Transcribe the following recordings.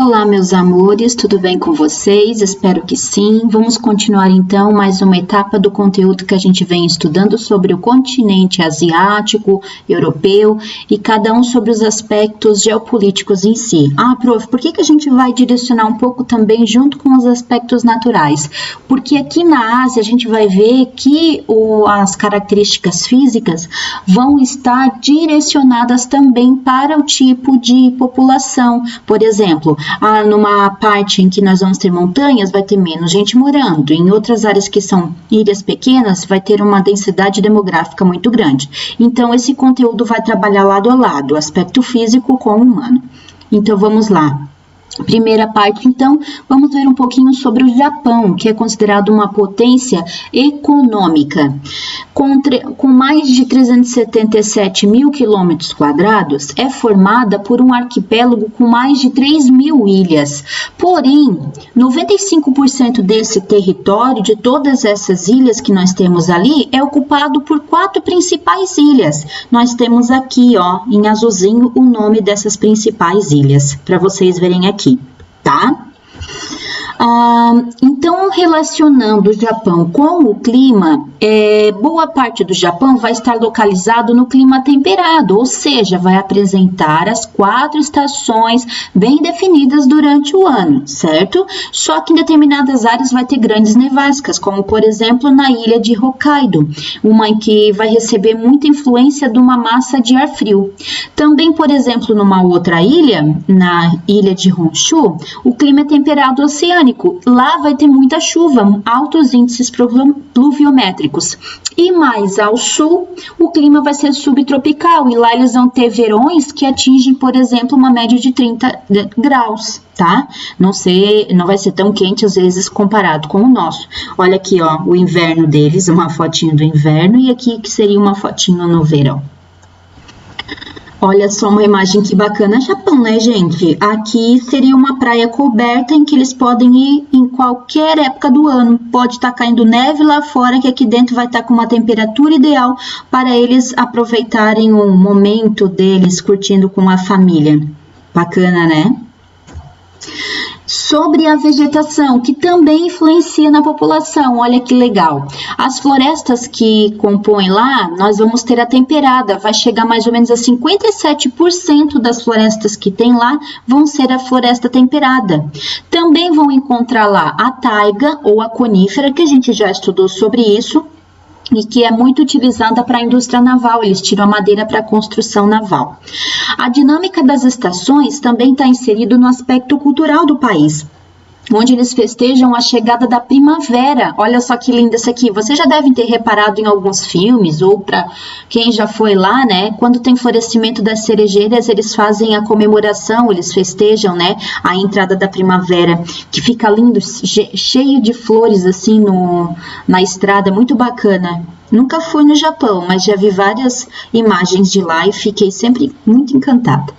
Olá, meus amores, tudo bem com vocês? Espero que sim. Vamos continuar então mais uma etapa do conteúdo que a gente vem estudando sobre o continente asiático, europeu e cada um sobre os aspectos geopolíticos em si. Prof, por que a gente vai direcionar um pouco também junto com os aspectos naturais? Porque aqui na Ásia a gente vai ver que as características físicas vão estar direcionadas também para o tipo de população. Por exemplo, numa parte em que nós vamos ter montanhas, vai ter menos gente morando. Em outras áreas que são ilhas pequenas, vai ter uma densidade demográfica muito grande. Então, esse conteúdo vai trabalhar lado a lado, aspecto físico com o humano. Então, vamos lá. Primeira parte, então, vamos ver um pouquinho sobre o Japão, que é considerado uma potência econômica. Com mais de 377 mil quilômetros quadrados, é formada por um arquipélago com mais de 3 mil ilhas. Porém, 95% desse território, de todas essas ilhas que nós temos ali, é ocupado por 4 principais ilhas. Nós temos aqui, em azulzinho, o nome dessas principais ilhas, para vocês verem aqui, tá? Então, relacionando o Japão com o clima, boa parte do Japão vai estar localizado no clima temperado, ou seja, vai apresentar as 4 estações bem definidas durante o ano, certo? Só que em determinadas áreas vai ter grandes nevascas, como por exemplo na ilha de Hokkaido, uma em que vai receber muita influência de uma massa de ar frio. Também, por exemplo, numa outra ilha, na ilha de Honshu, o clima é temperado oceânico. Lá vai ter muita chuva, altos índices pluviométricos. E mais ao sul, o clima vai ser subtropical e lá eles vão ter verões que atingem, por exemplo, uma média de 30 graus, tá? Não vai ser tão quente às vezes comparado com o nosso. Olha aqui, o inverno deles, uma fotinho do inverno e aqui que seria uma fotinho no verão. Olha só uma imagem que bacana, Japão, né, gente? Aqui seria uma praia coberta em que eles podem ir em qualquer época do ano. Pode estar caindo neve lá fora, que aqui dentro vai estar com uma temperatura ideal para eles aproveitarem o momento deles curtindo com a família. Bacana, né? Sobre a vegetação, que também influencia na população, olha que legal. As florestas que compõem lá, nós vamos ter a temperada, vai chegar mais ou menos a 57% das florestas que tem lá vão ser a floresta temperada. Também vão encontrar lá a taiga ou a conífera, que a gente já estudou sobre isso, e que é muito utilizada para a indústria naval, eles tiram a madeira para a construção naval. A dinâmica das estações também está inserida no aspecto cultural do país, onde eles festejam a chegada da primavera. Olha só que lindo isso aqui. Vocês já devem ter reparado em alguns filmes, ou para quem já foi lá, né? Quando tem florescimento das cerejeiras, eles fazem a comemoração, eles festejam, né? A entrada da primavera, que fica lindo, cheio de flores assim na estrada, muito bacana. Nunca fui no Japão, mas já vi várias imagens de lá e fiquei sempre muito encantada.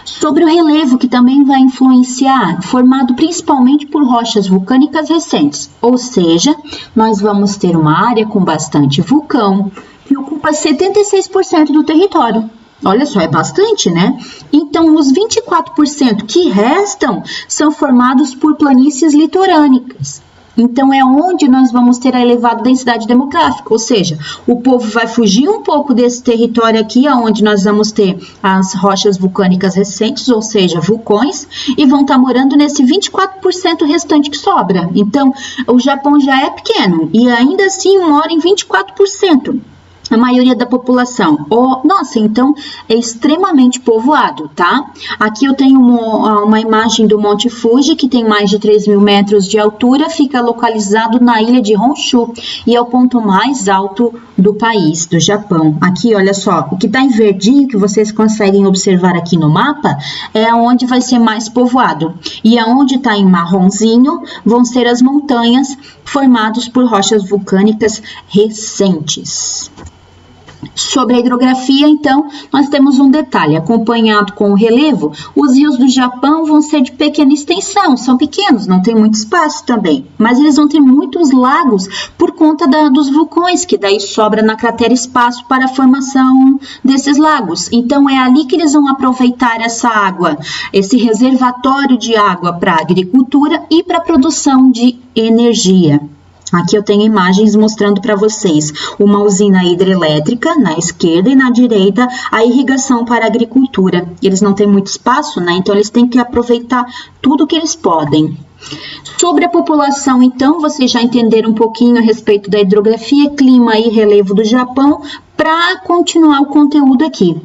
Sobre o relevo, que também vai influenciar, formado principalmente por rochas vulcânicas recentes, ou seja, nós vamos ter uma área com bastante vulcão, que ocupa 76% do território. Olha só, é bastante, né? Então, os 24% que restam são formados por planícies litorânicas. Então, é onde nós vamos ter a elevada densidade demográfica, ou seja, o povo vai fugir um pouco desse território aqui, onde nós vamos ter as rochas vulcânicas recentes, ou seja, vulcões, e vão estar morando nesse 24% restante que sobra. Então, o Japão já é pequeno e ainda assim mora em 24%. A maioria da população. Nossa, então é extremamente povoado, tá? Aqui eu tenho uma imagem do Monte Fuji, que tem mais de 3 mil metros de altura, fica localizado na ilha de Honshu e é o ponto mais alto do país, do Japão. Aqui, olha só, o que está em verdinho, que vocês conseguem observar aqui no mapa, é onde vai ser mais povoado. E aonde está em marronzinho, vão ser as montanhas formadas por rochas vulcânicas recentes. Sobre a hidrografia, então, nós temos um detalhe: acompanhado com o relevo, os rios do Japão vão ser de pequena extensão, são pequenos, não tem muito espaço também, mas eles vão ter muitos lagos por conta dos vulcões, que daí sobra na cratera espaço para a formação desses lagos. Então, é ali que eles vão aproveitar essa água, esse reservatório de água para a agricultura e para a produção de energia. Aqui eu tenho imagens mostrando para vocês uma usina hidrelétrica na esquerda e na direita a irrigação para a agricultura. Eles não têm muito espaço, né? Então eles têm que aproveitar tudo que eles podem. Sobre a população, então, vocês já entenderam um pouquinho a respeito da hidrografia, clima e relevo do Japão. Para continuar o conteúdo aqui,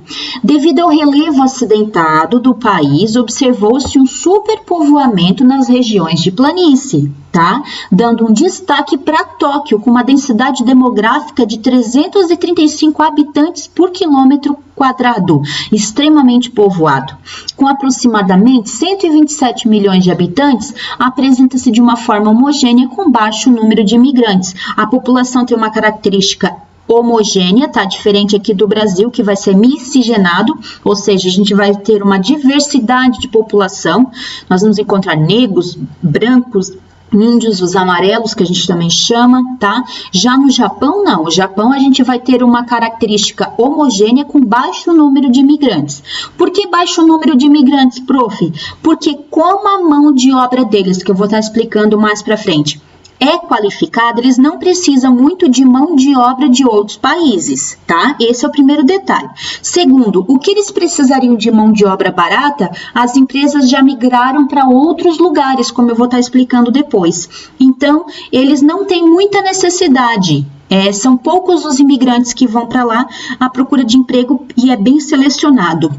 devido ao relevo acidentado do país, observou-se um superpovoamento nas regiões de planície, tá? Dando um destaque para Tóquio, com uma densidade demográfica de 335 habitantes por quilômetro quadrado, extremamente povoado. Com aproximadamente 127 milhões de habitantes, apresenta-se de uma forma homogênea com baixo número de imigrantes. A população tem uma característica homogênea, tá? Diferente aqui do Brasil, que vai ser miscigenado, ou seja, a gente vai ter uma diversidade de população. Nós vamos encontrar negros, brancos, índios, os amarelos, que a gente também chama, tá? Já no Japão, não. O Japão, a gente vai ter uma característica homogênea com baixo número de imigrantes. Por que baixo número de imigrantes, prof? Porque como a mão de obra deles, que eu vou estar explicando mais pra frente, é qualificada, eles não precisam muito de mão de obra de outros países, tá? Esse é o primeiro detalhe. Segundo, o que eles precisariam de mão de obra barata, as empresas já migraram para outros lugares, como eu vou estar explicando depois. Então, eles não têm muita necessidade. São poucos os imigrantes que vão para lá à procura de emprego e é bem selecionado.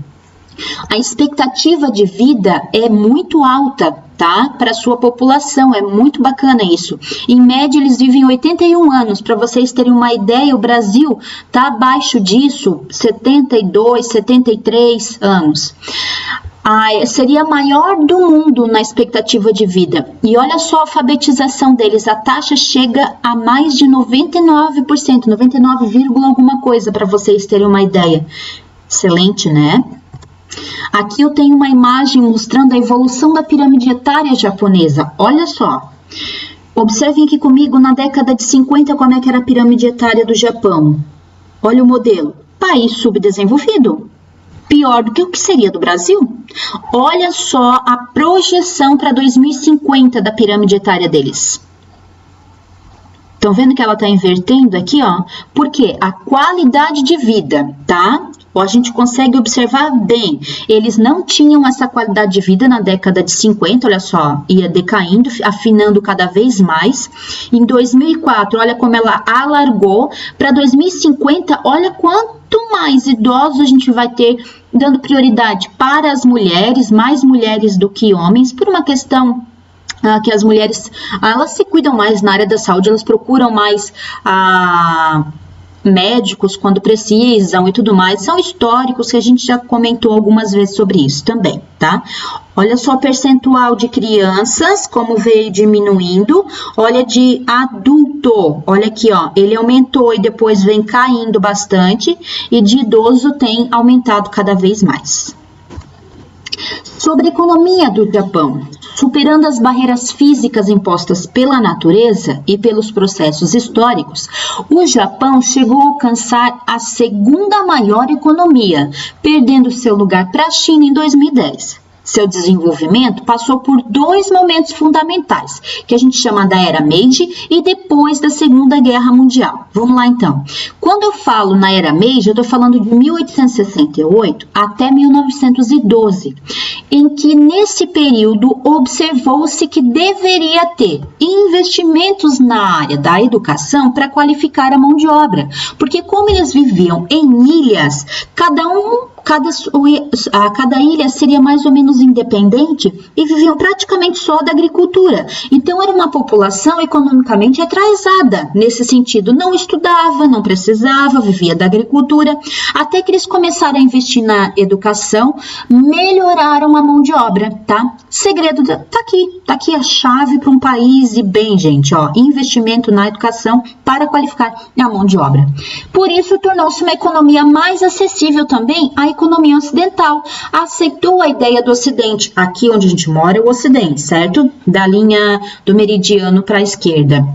A expectativa de vida é muito alta, tá? Para a sua população, é muito bacana isso. Em média, eles vivem 81 anos. Para vocês terem uma ideia, o Brasil está abaixo disso, 72, 73 anos. Seria a maior do mundo na expectativa de vida. E olha só a alfabetização deles, a taxa chega a mais de 99%, 99, alguma coisa, para vocês terem uma ideia. Excelente, né? Aqui eu tenho uma imagem mostrando a evolução da pirâmide etária japonesa. Olha só. Observem aqui comigo na década de 50 como é que era a pirâmide etária do Japão. Olha o modelo. País subdesenvolvido. Pior do que o que seria do Brasil. Olha só a projeção para 2050 da pirâmide etária deles. Estão vendo que ela está invertendo aqui, ó? Porque a qualidade de vida, tá? A gente consegue observar bem, eles não tinham essa qualidade de vida na década de 50, olha só, ia decaindo, afinando cada vez mais. Em 2004, olha como ela alargou. Para 2050, olha quanto mais idosos a gente vai ter, dando prioridade para as mulheres, mais mulheres do que homens, por uma questão que as mulheres, elas se cuidam mais na área da saúde, elas procuram mais médicos quando precisam e tudo mais. São históricos que a gente já comentou algumas vezes sobre isso também, tá? Olha só o percentual de crianças, como veio diminuindo. Olha de adulto, olha aqui, ó, ele aumentou e depois vem caindo bastante, e de idoso tem aumentado cada vez mais. Sobre a economia do Japão, superando as barreiras físicas impostas pela natureza e pelos processos históricos, o Japão chegou a alcançar a segunda maior economia, perdendo seu lugar para a China em 2010. Seu desenvolvimento passou por dois momentos fundamentais, que a gente chama da Era Meiji e depois da Segunda Guerra Mundial. Vamos lá então. Quando eu falo na Era Meiji, eu estou falando de 1868 até 1912, em que nesse período observou-se que deveria ter investimentos na área da educação para qualificar a mão de obra, porque como eles viviam em ilhas, cada um cada ilha seria mais ou menos independente e viviam praticamente só da agricultura. Então, era uma população economicamente atrasada nesse sentido. Não estudava, não precisava, vivia da agricultura. Até que eles começaram a investir na educação, melhoraram a mão de obra, tá? Segredo, tá aqui a chave para um país e bem, gente, ó, investimento na educação para qualificar a mão de obra. Por isso, tornou-se uma economia mais acessível também à economia ocidental. Aceitou a ideia do Ocidente. Aqui onde a gente mora é o Ocidente, certo? Da linha do meridiano para a esquerda.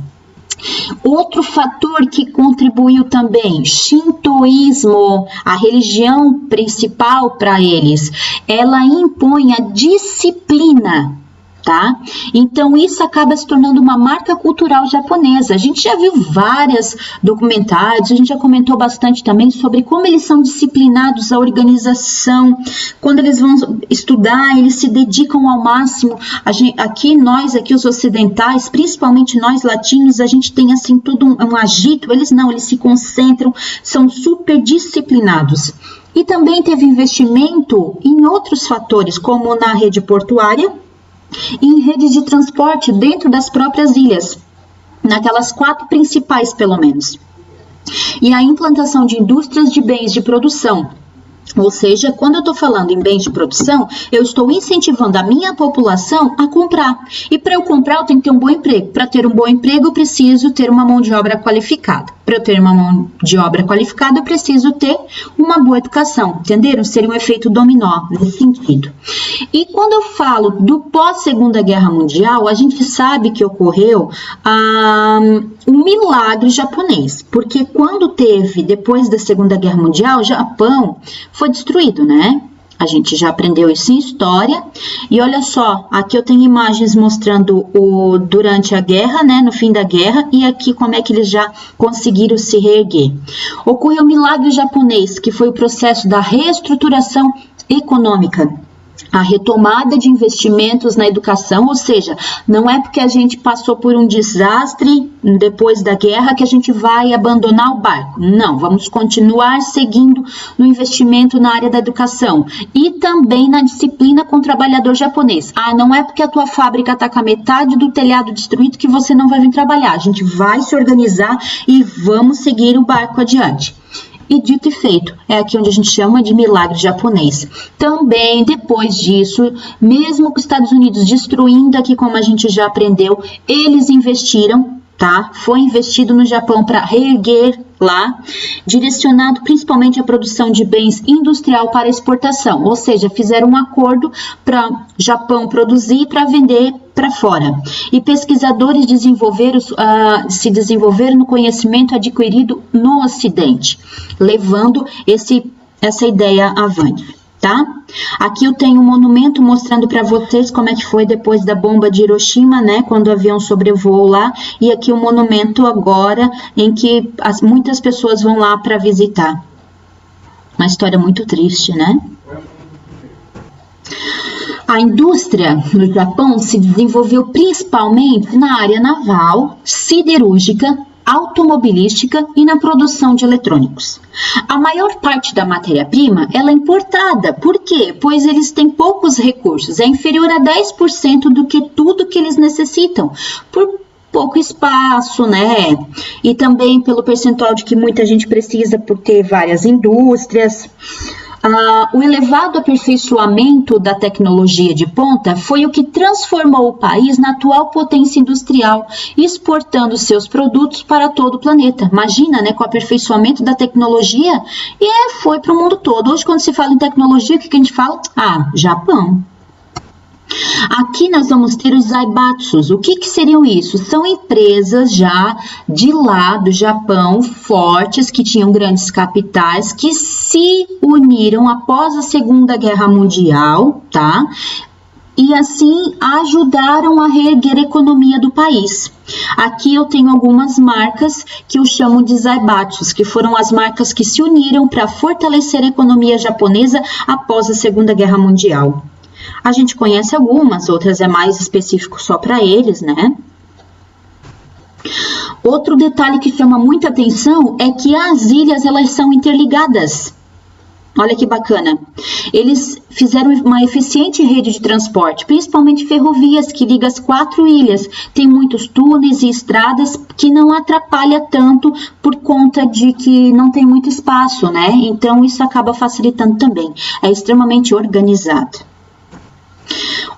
Outro fator que contribuiu também, shintoísmo, a religião principal para eles, ela impõe a disciplina. Tá? Então, isso acaba se tornando uma marca cultural japonesa. A gente já viu vários documentários, a gente já comentou bastante também sobre como eles são disciplinados à organização. Quando eles vão estudar, eles se dedicam ao máximo. Aqui os ocidentais, principalmente nós latinos, a gente tem assim tudo um agito. Eles não, eles se concentram, são super disciplinados. E também teve investimento em outros fatores, como na rede portuária, em redes de transporte dentro das próprias ilhas, naquelas 4 principais pelo menos, e a implantação de indústrias de bens de produção. Ou seja, quando eu estou falando em bens de produção, eu estou incentivando a minha população a comprar. E para eu comprar, eu tenho que ter um bom emprego. Para ter um bom emprego, eu preciso ter uma mão de obra qualificada. Para eu ter uma mão de obra qualificada, eu preciso ter uma boa educação. Entenderam? Seria um efeito dominó nesse sentido. E quando eu falo do pós-Segunda Guerra Mundial, a gente sabe que ocorreu um milagre japonês. Porque quando teve, depois da Segunda Guerra Mundial, o Japão foi destruído, né? A gente já aprendeu isso em história. E olha só, aqui eu tenho imagens mostrando durante a guerra, né, no fim da guerra, e aqui como é que eles já conseguiram se reerguer. Ocorreu o milagre japonês, que foi o processo da reestruturação econômica. A retomada de investimentos na educação, ou seja, não é porque a gente passou por um desastre depois da guerra que a gente vai abandonar o barco. Não, vamos continuar seguindo no investimento na área da educação e também na disciplina com o trabalhador japonês. Não é porque a tua fábrica está com a metade do telhado destruído que você não vai vir trabalhar. A gente vai se organizar e vamos seguir o barco adiante. E dito e feito, é aqui onde a gente chama de milagre japonês. Também, depois disso, mesmo com os Estados Unidos destruindo aqui, como a gente já aprendeu, eles investiram, tá? Foi investido no Japão para reerguer lá, direcionado principalmente à produção de bens industrial para exportação, ou seja, fizeram um acordo para Japão produzir para vender para fora. E pesquisadores se desenvolveram no conhecimento adquirido no Ocidente, levando essa ideia avante. Tá? Aqui eu tenho um monumento mostrando para vocês como é que foi depois da bomba de Hiroshima, né? Quando o avião sobrevoou lá. E aqui um monumento agora em que muitas pessoas vão lá para visitar. Uma história muito triste, né? A indústria no Japão se desenvolveu principalmente na área naval, siderúrgica, automobilística e na produção de eletrônicos. A maior parte da matéria-prima ela é importada. Por quê? Pois eles têm poucos recursos, é inferior a 10% do que tudo que eles necessitam, por pouco espaço, né? E também pelo percentual de que muita gente precisa por ter várias indústrias. O elevado aperfeiçoamento da tecnologia de ponta foi o que transformou o país na atual potência industrial, exportando seus produtos para todo o planeta. Imagina, né, com o aperfeiçoamento da tecnologia, e foi para o mundo todo. Hoje, quando se fala em tecnologia, o que a gente fala? Japão. Aqui nós vamos ter os zaibatsus. O que seriam isso? São empresas já de lá do Japão, fortes, que tinham grandes capitais, que se uniram após a Segunda Guerra Mundial, tá? E assim ajudaram a reerguer a economia do país. Aqui eu tenho algumas marcas que eu chamo de zaibatsus, que foram as marcas que se uniram para fortalecer a economia japonesa após a Segunda Guerra Mundial. A gente conhece algumas, outras é mais específico só para eles, né? Outro detalhe que chama muita atenção é que as ilhas elas são interligadas. Olha que bacana. Eles fizeram uma eficiente rede de transporte, principalmente ferrovias que ligam as 4 ilhas. Tem muitos túneis e estradas que não atrapalha tanto por conta de que não tem muito espaço, né? Então isso acaba facilitando também. É extremamente organizado.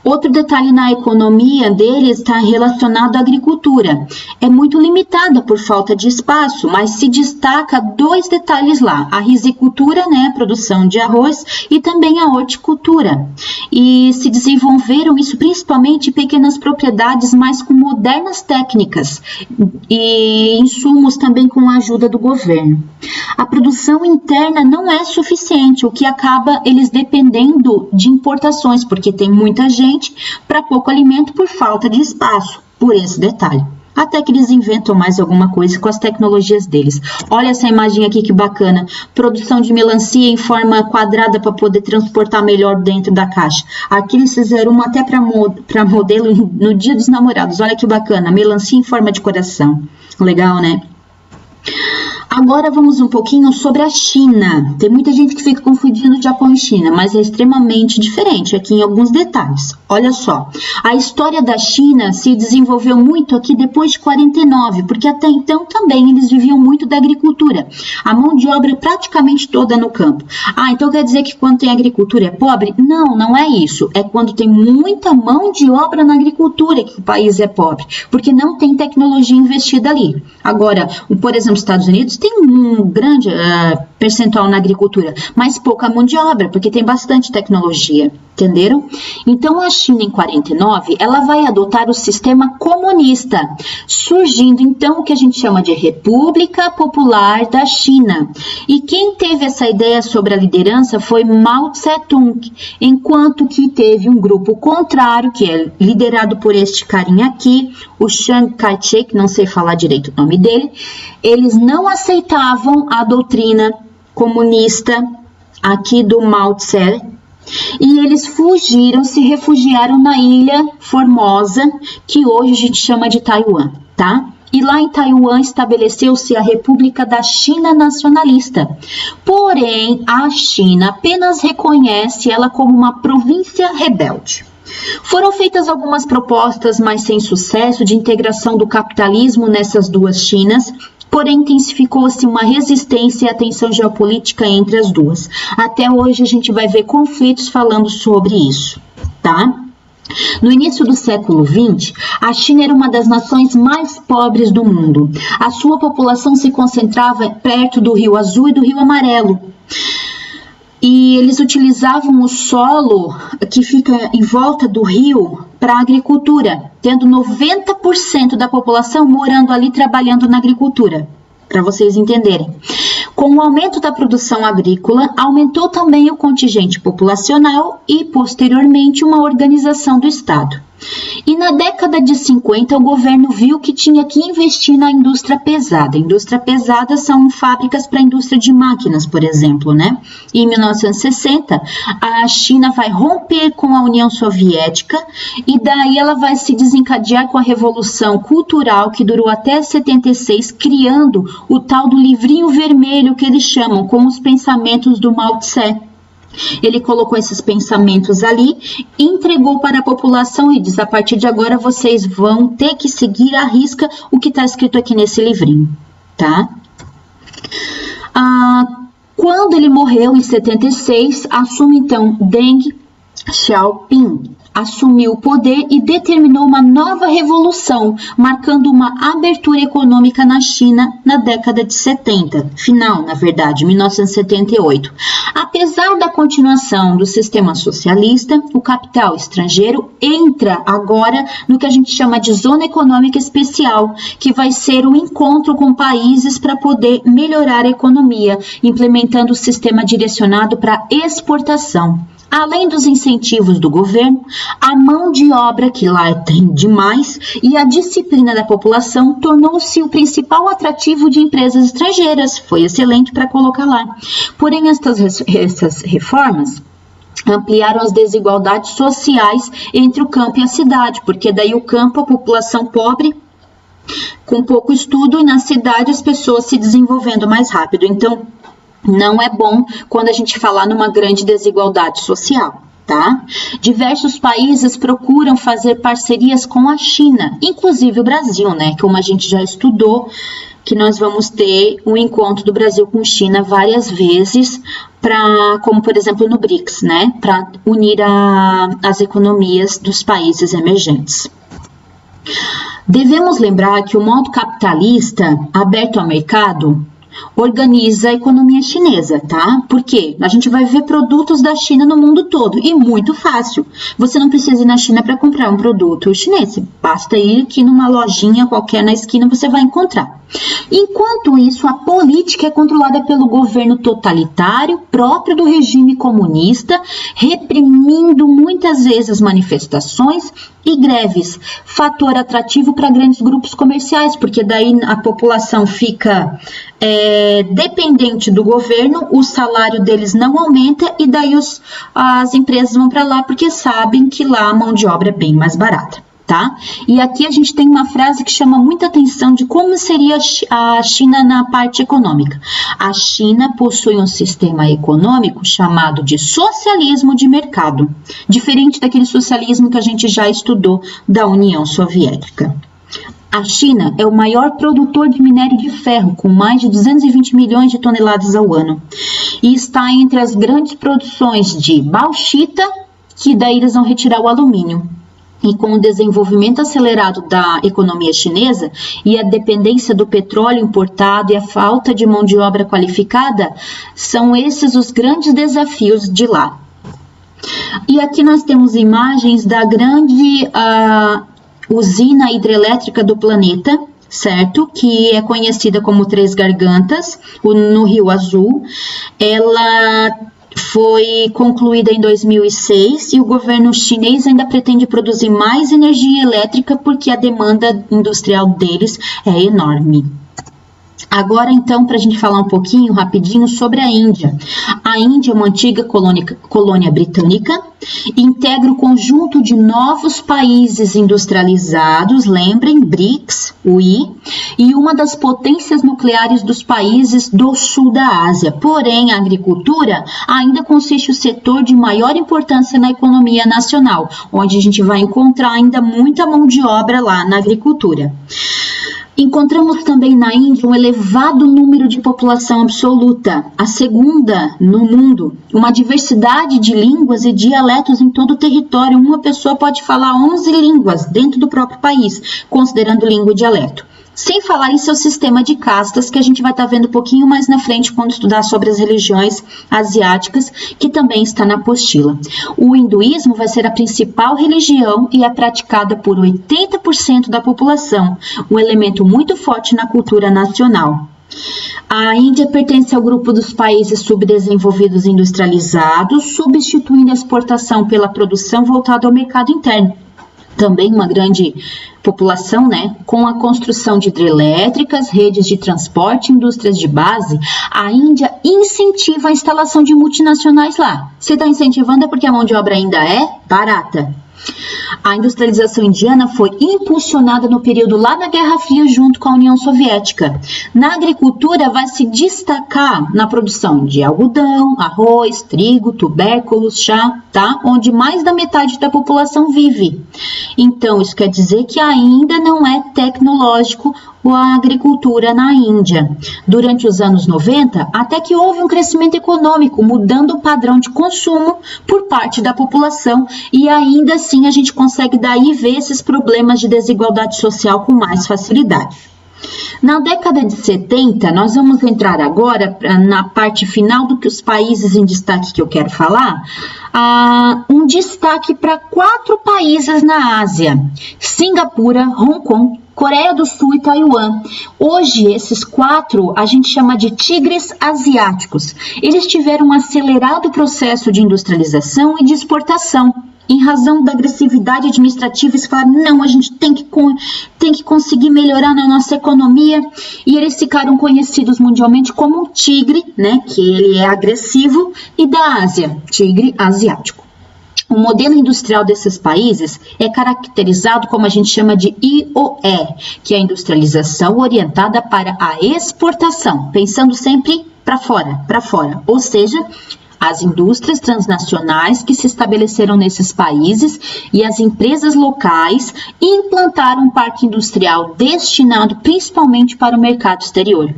Outro detalhe na economia deles está relacionado à agricultura. É muito limitada por falta de espaço, mas se destaca 2 detalhes lá: a rizicultura, né, a produção de arroz, e também a horticultura. E se desenvolveram isso principalmente em pequenas propriedades, mas com modernas técnicas e insumos também com a ajuda do governo. A produção interna não é suficiente, o que acaba eles dependendo de importações, porque tem muita gente para pouco alimento por falta de espaço, por esse detalhe. Até que eles inventam mais alguma coisa com as tecnologias deles. Olha essa imagem aqui que bacana. Produção de melancia em forma quadrada para poder transportar melhor dentro da caixa. Aqui eles fizeram uma até para modelo no Dia dos Namorados. Olha que bacana. Melancia em forma de coração. Legal, né? Agora vamos um pouquinho sobre a China. Tem muita gente que fica confundindo Japão e China, mas é extremamente diferente aqui em alguns detalhes. Olha só, a história da China se desenvolveu muito aqui depois de 49, porque até então também eles viviam muito da agricultura. A mão de obra praticamente toda no campo. Ah, então quer dizer que quando tem agricultura é pobre? Não, não é isso. É quando tem muita mão de obra na agricultura que o país é pobre, porque não tem tecnologia investida ali. Agora, por exemplo, os Estados Unidos tem um grande percentual na agricultura, mas pouca mão de obra, porque tem bastante tecnologia, entenderam? Então, a China, em 49, ela vai adotar o sistema comunista, surgindo, então, o que a gente chama de República Popular da China. E quem teve essa ideia sobre a liderança foi Mao Tse-tung, enquanto que teve um grupo contrário, que é liderado por este carinha aqui, o Chiang Kai-shek, não sei falar direito o nome dele. Eles não aceitavam a doutrina comunista aqui do Mao Tse, e eles fugiram, se refugiaram na ilha Formosa, que hoje a gente chama de Taiwan, tá? E lá em Taiwan estabeleceu-se a República da China Nacionalista. Porém, a China apenas reconhece ela como uma província rebelde. Foram feitas algumas propostas, mas sem sucesso, de integração do capitalismo nessas 2 Chinas, porém intensificou-se uma resistência e a tensão geopolítica entre as 2. Até hoje a gente vai ver conflitos falando sobre isso, tá? No início do século XX, a China era uma das nações mais pobres do mundo. A sua população se concentrava perto do Rio Azul e do Rio Amarelo. E eles utilizavam o solo que fica em volta do rio para a agricultura, tendo 90% da população morando ali trabalhando na agricultura, para vocês entenderem. Com o aumento da produção agrícola, aumentou também o contingente populacional e, posteriormente, uma organização do Estado. E na década de 50, o governo viu que tinha que investir na indústria pesada. Indústria pesada são fábricas para a indústria de máquinas, por exemplo, né? E em 1960, a China vai romper com a União Soviética e daí ela vai se desencadear com a Revolução Cultural, que durou até 76, criando o tal do livrinho vermelho que eles chamam, com os pensamentos do Mao Tse. Ele colocou esses pensamentos ali, entregou para a população e diz: a partir de agora vocês vão ter que seguir à risca o que está escrito aqui nesse livrinho, tá? Quando ele morreu em 76, assume então Deng Xiaoping, assumiu o poder e determinou uma nova revolução, marcando uma abertura econômica na China na década de 70, final, na verdade, 1978. Apesar da continuação do sistema socialista, o capital estrangeiro entra agora no que a gente chama de zona econômica especial, que vai ser um encontro com países para poder melhorar a economia, implementando o sistema direcionado para exportação. Além dos incentivos do governo, a mão de obra, que lá tem demais, e a disciplina da população tornou-se o principal atrativo de empresas estrangeiras. Foi excelente para colocar lá. Porém, essas reformas ampliaram as desigualdades sociais entre o campo e a cidade, porque daí o campo, a população pobre, com pouco estudo, e na cidade as pessoas se desenvolvendo mais rápido. Então, Não é bom quando a gente falar numa grande desigualdade social. Tá? Diversos países procuram fazer parcerias com a China, inclusive o Brasil, né? Como a gente já estudou, que nós vamos ter um encontro do Brasil com China várias vezes, como por exemplo no BRICS, né? Para unir as economias dos países emergentes. Devemos lembrar que o modo capitalista, aberto ao mercado, organiza a economia chinesa, tá? Porque a gente vai ver produtos da China no mundo todo e muito fácil. Você não precisa ir na China para comprar um produto chinês, basta ir aqui numa lojinha qualquer na esquina, você vai encontrar. Enquanto isso, a política é controlada pelo governo totalitário próprio do regime comunista, reprimindo muitas vezes as manifestações e greves, fator atrativo para grandes grupos comerciais, porque daí a população fica dependente do governo, o salário deles não aumenta e daí as empresas vão para lá porque sabem que lá a mão de obra é bem mais barata. Tá? E aqui a gente tem uma frase que chama muita atenção de como seria a China na parte econômica. A China possui um sistema econômico chamado de socialismo de mercado, diferente daquele socialismo que a gente já estudou da União Soviética. A China é o maior produtor de minério de ferro, com mais de 220 milhões de toneladas ao ano, e está entre as grandes produções de bauxita, que daí eles vão retirar o alumínio. E com o desenvolvimento acelerado da economia chinesa e a dependência do petróleo importado e a falta de mão de obra qualificada, são esses os grandes desafios de lá. E aqui nós temos imagens da grande usina hidrelétrica do planeta, certo? Que é conhecida como Três Gargantas, no Rio Azul. Ela foi concluída em 2006 e o governo chinês ainda pretende produzir mais energia elétrica porque a demanda industrial deles é enorme. Agora, então, para a gente falar um pouquinho, rapidinho, sobre a Índia. A Índia é uma antiga colônia britânica, integra o conjunto de novos países industrializados, lembrem, BRICS, UI, e uma das potências nucleares dos países do sul da Ásia. Porém, a agricultura ainda consiste o setor de maior importância na economia nacional, onde a gente vai encontrar ainda muita mão de obra lá na agricultura. Encontramos também na Índia um elevado número de população absoluta, a segunda no mundo, uma diversidade de línguas e dialetos em todo o território. Uma pessoa pode falar 11 línguas dentro do próprio país, considerando língua e dialeto. Sem falar em seu sistema de castas, que a gente vai estar vendo um pouquinho mais na frente quando estudar sobre as religiões asiáticas, que também está na apostila. O hinduísmo vai ser a principal religião e é praticada por 80% da população, um elemento muito forte na cultura nacional. A Índia pertence ao grupo dos países subdesenvolvidos industrializados, substituindo a exportação pela produção voltada ao mercado interno. Também uma grande população, né? Com a construção de hidrelétricas, redes de transporte, indústrias de base, a Índia incentiva a instalação de multinacionais lá. Se está incentivando é porque a mão de obra ainda é barata. A industrialização indiana foi impulsionada no período lá da Guerra Fria junto com a União Soviética. Na agricultura vai se destacar na produção de algodão, arroz, trigo, tubérculos, chá, tá? Onde mais da metade da população vive. Então, isso quer dizer que ainda não é tecnológico a agricultura na Índia. Durante os anos 90, até que houve um crescimento econômico, mudando o padrão de consumo por parte da população, e ainda assim a gente consegue daí ver esses problemas de desigualdade social com mais facilidade. Na década de 70, nós vamos entrar agora na parte final do que os países em destaque que eu quero falar, um destaque para 4 países na Ásia: Singapura, Hong Kong, Coreia do Sul e Taiwan. Hoje, esses 4 a gente chama de tigres asiáticos. Eles tiveram um acelerado processo de industrialização e de exportação. Em razão da agressividade administrativa, eles falaram, não, a gente tem que conseguir melhorar na nossa economia. E eles ficaram conhecidos mundialmente como o tigre, né, que ele é agressivo, e da Ásia, tigre asiático. O modelo industrial desses países é caracterizado como a gente chama de IOE, que é a industrialização orientada para a exportação, pensando sempre para fora. Ou seja, as indústrias transnacionais que se estabeleceram nesses países e as empresas locais implantaram um parque industrial destinado principalmente para o mercado exterior.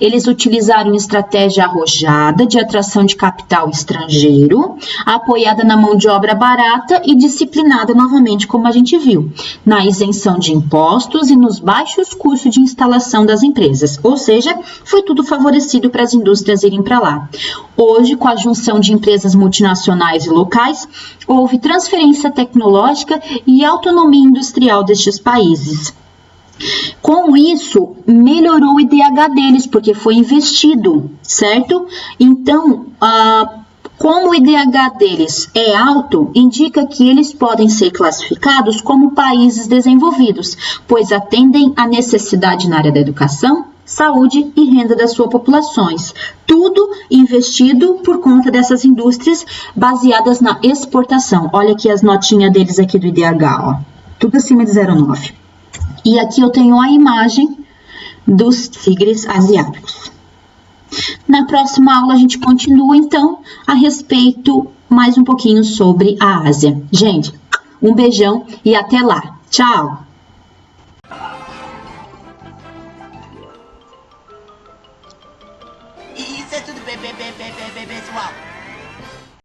Eles utilizaram estratégia arrojada de atração de capital estrangeiro, apoiada na mão de obra barata e disciplinada novamente, como a gente viu, na isenção de impostos e nos baixos custos de instalação das empresas. Ou seja, foi tudo favorecido para as indústrias irem para lá. Hoje, com a junção de empresas multinacionais e locais, houve transferência tecnológica e autonomia industrial destes países. Com isso, melhorou o IDH deles, porque foi investido, certo? Então, como o IDH deles é alto, indica que eles podem ser classificados como países desenvolvidos, pois atendem à necessidade na área da educação, saúde e renda das suas populações. Tudo investido por conta dessas indústrias baseadas na exportação. Olha aqui as notinhas deles aqui do IDH, ó. Tudo acima de 0,9. E aqui eu tenho a imagem dos tigres asiáticos. Na próxima aula a gente continua, então, a respeito mais um pouquinho sobre a Ásia. Gente, um beijão e até lá. Tchau!